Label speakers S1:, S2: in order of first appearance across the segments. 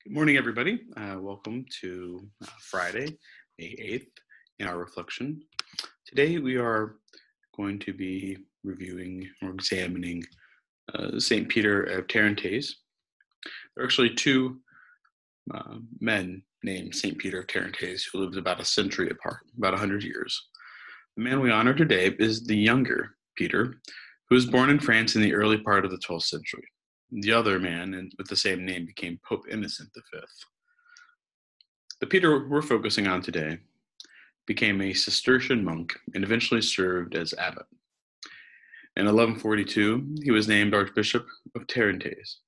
S1: Good morning, everybody. Welcome to Friday, May 8th, in our reflection. Today, we are going to be reviewing or examining St. Peter of Tarentaise. There are actually two men named St. Peter of Tarentaise who lived about a century apart, about 100 years. The man we honor today is the younger Peter, who was born in France in the early part of the 12th century. The other man, with the same name, became Pope Innocent V. The Peter we're focusing on today became a Cistercian monk and eventually served as abbot. In 1142, he was named Archbishop of Tarentaise,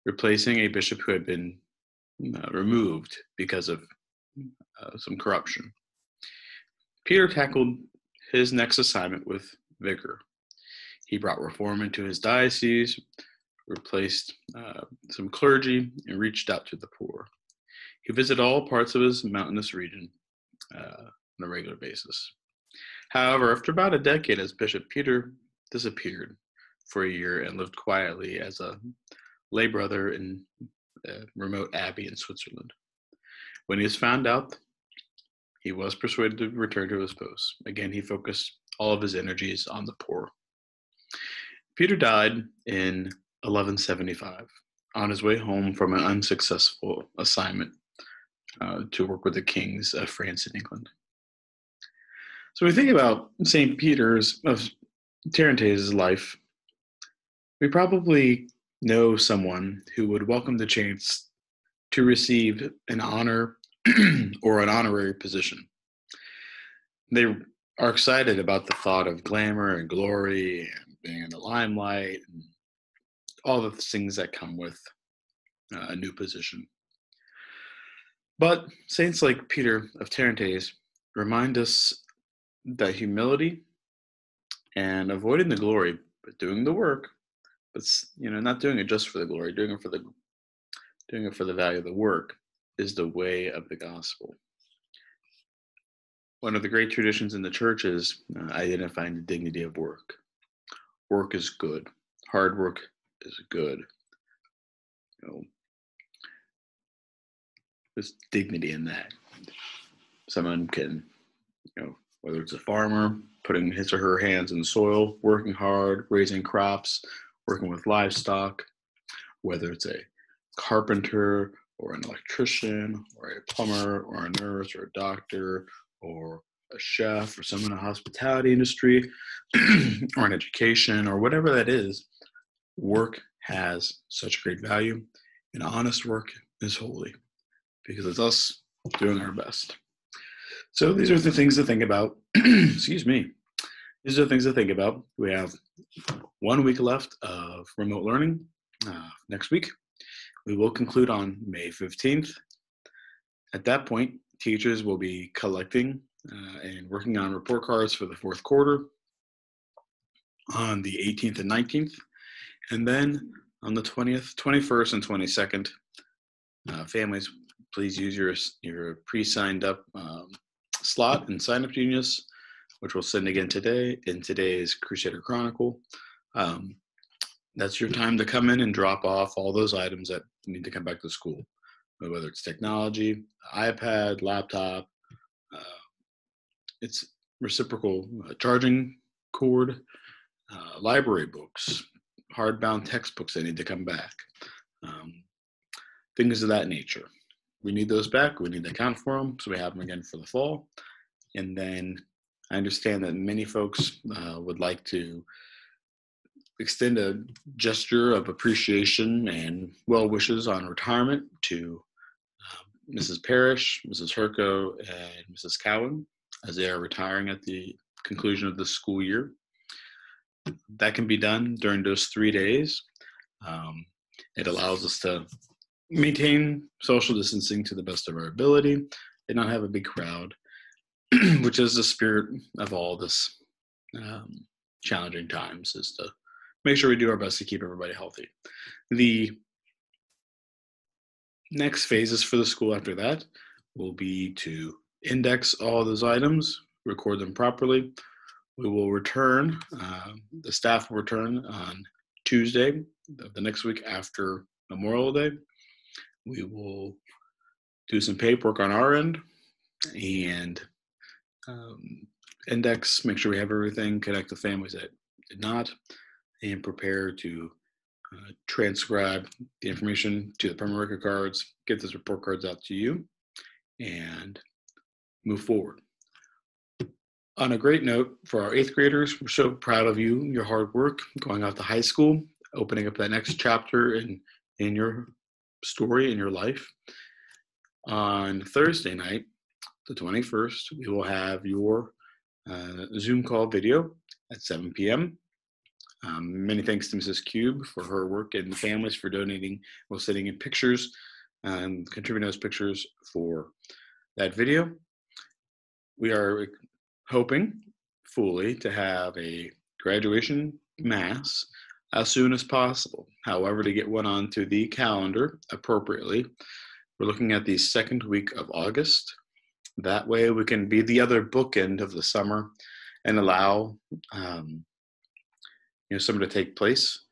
S1: replacing a bishop who had been removed because of some corruption. Peter tackled his next assignment with vigor. He brought reform into his diocese, replaced some clergy, and reached out to the poor. He visited all parts of his mountainous region on a regular basis. However, after about a decade as bishop, Peter disappeared for a year and lived quietly as a lay brother in a remote abbey in Switzerland. When he was found out, he was persuaded to return to his post. Again, he focused all of his energies on the poor. Peter died in 1175 on his way home from an unsuccessful assignment to work with the kings of France and England. So we think about St. Peter's of Tarentaise's life. We probably know someone who would welcome the chance to receive an honor or an honorary position. They are excited about the thought of glamour and glory and being in the limelight and all the things that come with a new position. But saints like Peter of Tarentaise remind us that humility and avoiding the glory, but doing the work, but not doing it just for the glory, doing it for the value of the work, is the way of the gospel. One of the great traditions in the church is identifying the dignity of work. Work is good. Hard work is good. There's dignity in that. Someone can, whether it's a farmer putting his or her hands in the soil, working hard, raising crops, working with livestock, whether it's a carpenter or an electrician or a plumber or a nurse or a doctor or a chef or someone in the hospitality industry or in education or whatever that is, work has such great value, and honest work is holy because it's us doing our best. So these are the things to think about. Excuse me. These are the things to think about. We have 1 week left of remote learning next week. We will conclude on May 15th. At that point, teachers will be collecting and working on report cards for the fourth quarter on the 18th and 19th. And then on the 20th, 21st, and 22nd, families, please use your pre-signed up slot in Sign Up Genius, which we'll send again today in today's Crusader Chronicle. That's your time to come in and drop off all those items that need to come back to school, whether it's technology, iPad, laptop, it's reciprocal charging cord, library books, hardbound textbooks that need to come back, things of that nature. We need those back. We need to account for them, so we have them again for the fall. And then I understand that many folks would like to extend a gesture of appreciation and well wishes on retirement to Mrs. Parrish, Mrs. Herco, and Mrs. Cowan as they are retiring at the conclusion of the school year. That can be done during those 3 days. It allows us to maintain social distancing to the best of our ability and not have a big crowd, which is the spirit of all this challenging times, is to make sure we do our best to keep everybody healthy. The next phases for the school after that will be to index all those items, record them properly. We will return, the staff will return on Tuesday of the next week after Memorial Day. We will do some paperwork on our end and index, make sure we have everything, connect the families that did not, and prepare to transcribe the information to the permanent record cards, get those report cards out to you, and move forward. On a great note, for our eighth graders, we're so proud of you, your hard work, going off to high school, opening up that next chapter in your story, in your life. On Thursday night, the 21st, we will have your Zoom call video at 7 p.m. Many thanks to Mrs. Cube for her work and the families for donating, sending in pictures, contributing those pictures for that video. We are hoping fully to have a graduation mass as soon as possible. However, to get one onto the calendar appropriately, we're looking at the second week of August. That way we can be the other bookend of the summer and allow summer to take place.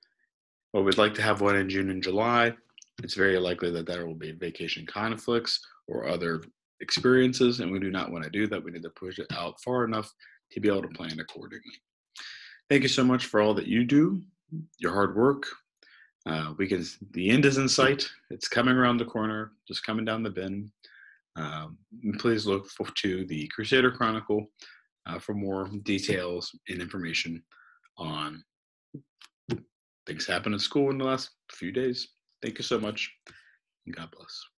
S1: Well, we'd like to have one in June and July. It's very likely that there will be vacation conflicts or other experiences, and we do not want to do that. We need to push it out far enough to be able to plan accordingly. Thank you so much for all that you do, your hard work. The end is in sight. It's coming around the corner, just coming down the bend. Please look to the Crusader Chronicle for more details and information on things happen at school in the last few days. Thank you so much, and God bless.